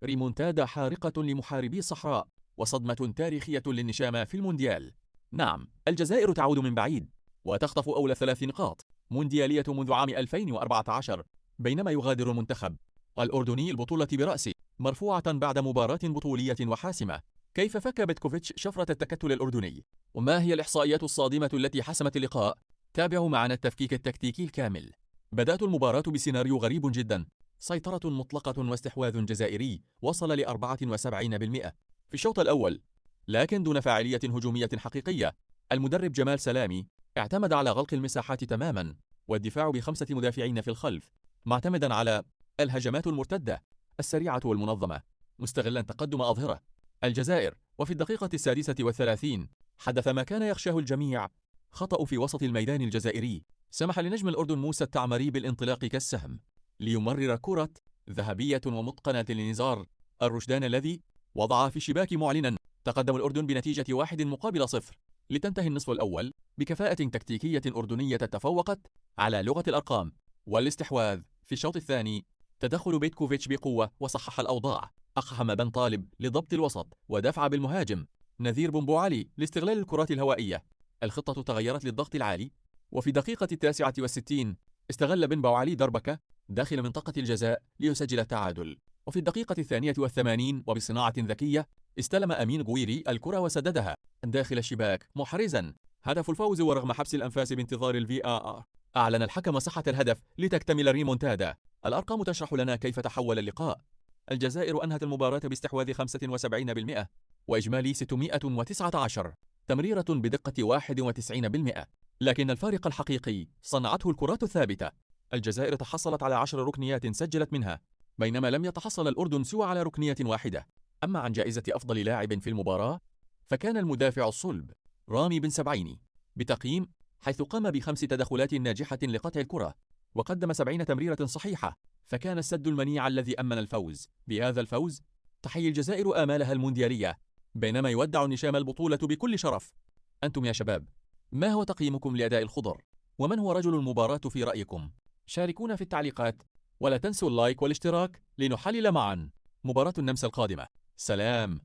ريمونتادا حارقة لمحاربي الصحراء وصدمة تاريخية للنشامة في المونديال. نعم، الجزائر تعود من بعيد وتخطف أول 3 نقاط مونديالية منذ عام 2014، بينما يغادر المنتخب الأردني البطولة برأسه مرفوعة بعد مباراة بطولية وحاسمة. كيف فك بيتكوفيتش شفرة التكتل الأردني؟ وما هي الإحصائيات الصادمة التي حسمت اللقاء؟ تابعوا معنا التفكيك التكتيكي الكامل. بدأت المباراة بسيناريو غريب جدا، سيطرة مطلقة واستحواذ جزائري وصل ل 74% في الشوط الأول، لكن دون فاعلية هجومية حقيقية. المدرب جمال سلامي اعتمد على غلق المساحات تماما والدفاع ب5 مدافعين في الخلف، معتمدا على الهجمات المرتدة السريعة والمنظمة، مستغلا تقدم أظهرة الجزائر. وفي الدقيقة 36 حدث ما كان يخشاه الجميع، خطأ في وسط الميدان الجزائري سمح لنجم الأردن موسى التعمري بالانطلاق كالسهم ليمرر كرة ذهبية ومتقنة لنزار الرشدان الذي وضعها في الشباك، معلنا تقدم الأردن بنتيجة 1-0 لتنتهي النصف الأول بكفاءة تكتيكية أردنية تفوقت على لغة الأرقام والاستحواذ. في الشوط الثاني تدخل بيتكوفيتش بقوة وصحح الأوضاع، أقحم بن طالب لضبط الوسط ودفع بالمهاجم نذير بنبوعلي لاستغلال الكرات الهوائية. الخطة تغيرت للضغط العالي، وفي دقيقة 69 استغل بن بوعلي دربكة داخل منطقة الجزاء ليسجل التعادل. وفي الدقيقة 82 وبصناعة ذكية استلم أمين غويري الكرة وسددها داخل الشباك محرزا هدف الفوز. ورغم حبس الأنفاس بانتظار الVAR، أعلن الحكم صحة الهدف لتكتمل الريمونتادا. الأرقام تشرح لنا كيف تحول اللقاء. الجزائر أنهت المباراة باستحواذ 75% وإجمالي 619 تمريرة بدقة 91%، لكن الفارق الحقيقي صنعته الكرات الثابتة. الجزائر تحصلت على 10 ركنيات سجلت منها، بينما لم يتحصل الأردن سوى على ركنية واحدة. أما عن جائزة أفضل لاعب في المباراة فكان المدافع الصلب رامي بن سبعيني بتقييم، حيث قام ب5 تدخلات ناجحة لقطع الكرة وقدم 70 تمريرة صحيحة، فكان السد المنيع الذي أمن الفوز. بهذا الفوز تحيي الجزائر آمالها المونديالية، بينما يودع النشام البطولة بكل شرف. أنتم يا شباب، ما هو تقييمكم لأداء الخضر؟ ومن هو رجل المباراة في رأيكم؟ شاركونا في التعليقات، ولا تنسوا اللايك والاشتراك لنحلل معا مباراة النمسا القادمة. سلام.